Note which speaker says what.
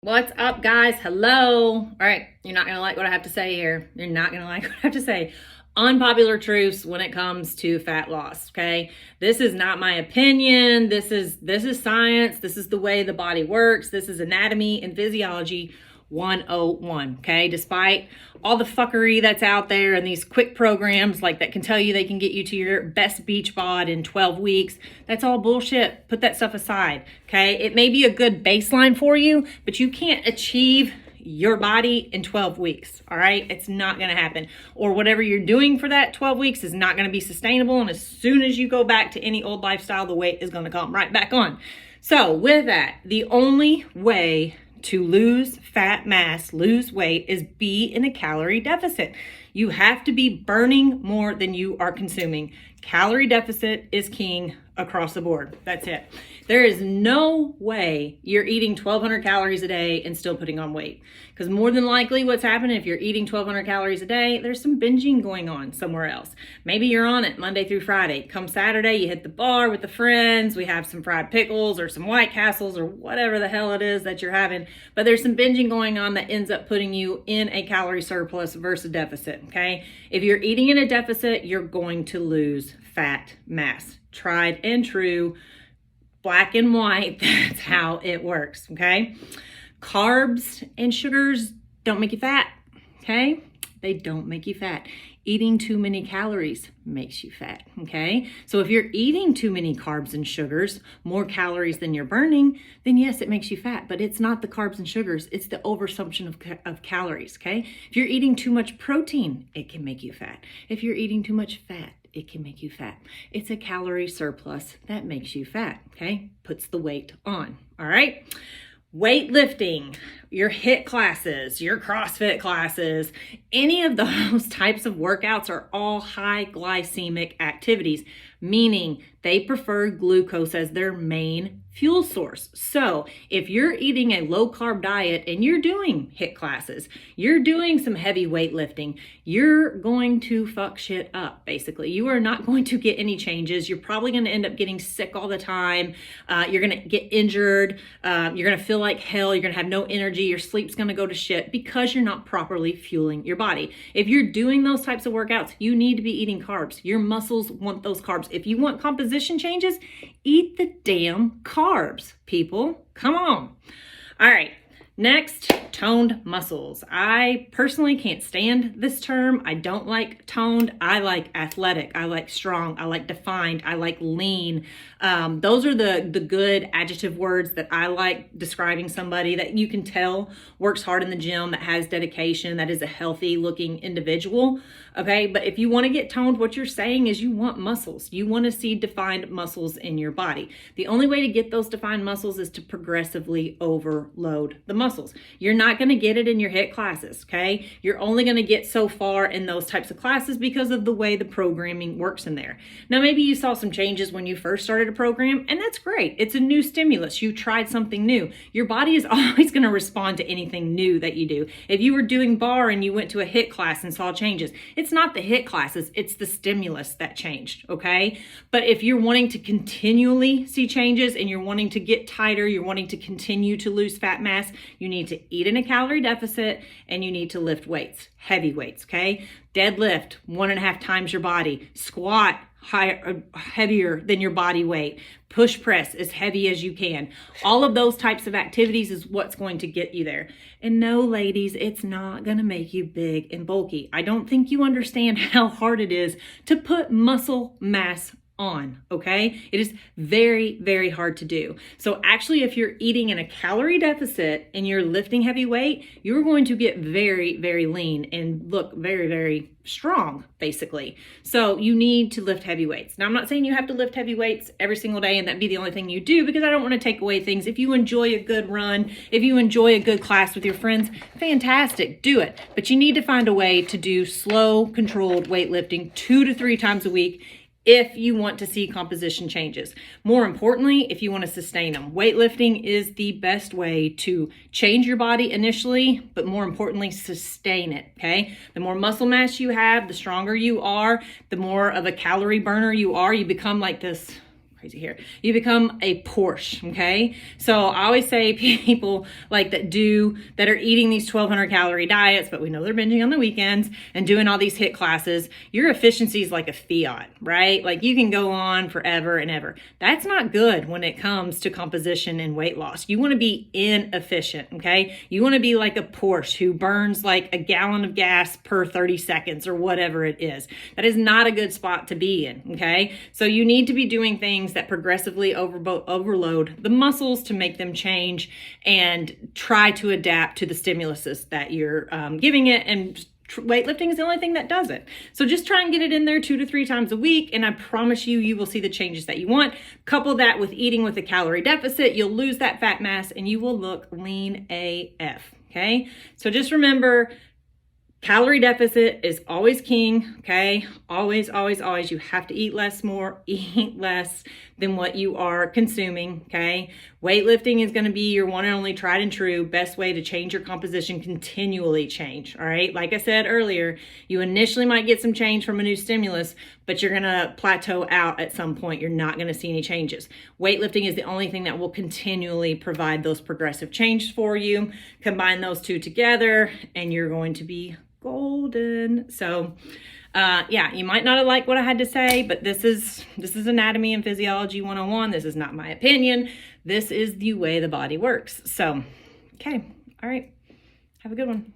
Speaker 1: What's up, guys? Hello. All right, you're not going to like what I have to say here. You're not going to like what I have to say. Unpopular truths when it comes to fat loss, okay? This is not my opinion. This is science. This is the way the body works. This is anatomy and physiology 101, okay? Despite all the fuckery that's out there and these quick programs like that can tell you they can get you to your best beach bod in 12 weeks, that's all bullshit. Put that stuff aside, okay? It may be a good baseline for you, but you can't achieve your body in 12 weeks, all right? It's not gonna happen. Or whatever you're doing for that 12 weeks is not gonna be sustainable, and as soon as you go back to any old lifestyle, the weight is gonna come right back on. So with that, the only way to lose fat mass, lose weight, is be in a calorie deficit. You have to be burning more than you are consuming. Calorie deficit is king across the board. That's it. There is no way you're eating 1,200 calories a day and still putting on weight. Because more than likely what's happening, if you're eating 1,200 calories a day, there's some binging going on somewhere else. Maybe you're on it Monday through Friday. Come Saturday, you hit the bar with the friends. We have some fried pickles or some White Castles or whatever the hell it is that you're having. But there's some binging going on that ends up putting you in a calorie surplus versus deficit, okay? If you're eating in a deficit, you're going to lose fat mass. Tried and true, black and white, that's how it works, okay? Carbs and sugars don't make you fat, okay? They don't make you fat. Eating too many calories makes you fat, okay? So if you're eating too many carbs and sugars, more calories than you're burning, then yes, it makes you fat, but it's not the carbs and sugars, it's the overconsumption of calories, okay? If you're eating too much protein, it can make you fat. If you're eating too much fat, it can make you fat. It's a calorie surplus that makes you fat, okay? Puts the weight on, all right? Weightlifting, your HIIT classes, your CrossFit classes, any of those types of workouts are all high glycemic activities, meaning they prefer glucose as their main fuel source. So if you're eating a low carb diet and you're doing HIIT classes, you're doing some heavy weightlifting, you're going to fuck shit up, basically. You are not going to get any changes. You're probably going to end up getting sick all the time. You're going to get injured. You're going to feel like hell. You're going to have no energy. Your sleep's going to go to shit because you're not properly fueling your body. If you're doing those types of workouts, you need to be eating carbs. Your muscles want those carbs. If you want composition changes, eat the damn carbs, people. Come on. All right. Next, toned muscles. I personally can't stand this term. I don't like toned. I like athletic. I like strong. I like defined. I like lean. Those are the good adjective words that I like describing somebody that you can tell works hard in the gym, that has dedication, that is a healthy looking individual. Okay, but if you want to get toned, what you're saying is you want muscles. You want to see defined muscles in your body. The only way to get those defined muscles is to progressively overload the muscles. You're not going to get it in your HIIT classes, okay? You're only going to get so far in those types of classes because of the way the programming works in there. Now, maybe you saw some changes when you first started a program, and that's great. It's a new stimulus. You tried something new. Your body is always going to respond to anything new that you do. If you were doing bar and you went to a HIIT class and saw changes, it's not the HIIT classes, it's the stimulus that changed, okay? But if you're wanting to continually see changes and you're wanting to get tighter, you're wanting to continue to lose fat mass, you need to eat in a calorie deficit and you need to lift weights, heavy weights, okay? Deadlift 1.5 times your body, squat higher, heavier than your body weight, push press as heavy as you can. All of those types of activities is what's going to get you there. And no, ladies, it's not going to make you big and bulky. I don't think you understand how hard it is to put muscle mass on, okay? It is very, very hard to do. So actually, if you're eating in a calorie deficit and you're lifting heavy weight, you're going to get very, very lean and look very, very strong, basically. So you need to lift heavy weights. Now, I'm not saying you have to lift heavy weights every single day and that be the only thing you do, because I don't want to take away things. If you enjoy a good run, if you enjoy a good class with your friends, fantastic, do it. But you need to find a way to do slow, controlled weightlifting 2 to 3 times a week if you want to see composition changes. More importantly, if you want to sustain them. Weightlifting is the best way to change your body initially, but more importantly, sustain it, okay? The more muscle mass you have, the stronger you are, the more of a calorie burner you are. You become like this crazy hair. You become a Porsche, okay? So I always say people like that are eating these 1,200 calorie diets, but we know they're binging on the weekends and doing all these HIIT classes, your efficiency is like a Fiat, right? Like you can go on forever and ever. That's not good when it comes to composition and weight loss. You want to be inefficient, okay? You want to be like a Porsche who burns like a gallon of gas per 30 seconds or whatever it is. That is not a good spot to be in, okay? So you need to be doing things that progressively overload the muscles to make them change and try to adapt to the stimuluses that you're giving it, and weightlifting is the only thing that does it. So just try and get it in there 2 to 3 times a week, and I promise you, you will see the changes that you want. Couple that with eating with a calorie deficit, you'll lose that fat mass and you will look lean AF, okay? So just remember, calorie deficit is always king, okay? Always, always, always. You have to eat less than what you are consuming, okay? Weightlifting is going to be your one and only tried and true best way to change your composition, continually change, all right? Like I said earlier, you initially might get some change from a new stimulus, but you're going to plateau out at some point. You're not going to see any changes. Weightlifting is the only thing that will continually provide those progressive changes for you. Combine those two together and you're going to be golden. So yeah, you might not have liked what I had to say, but this is anatomy and physiology 101. This is not my opinion. This is the way the body works. So, okay. All right. Have a good one.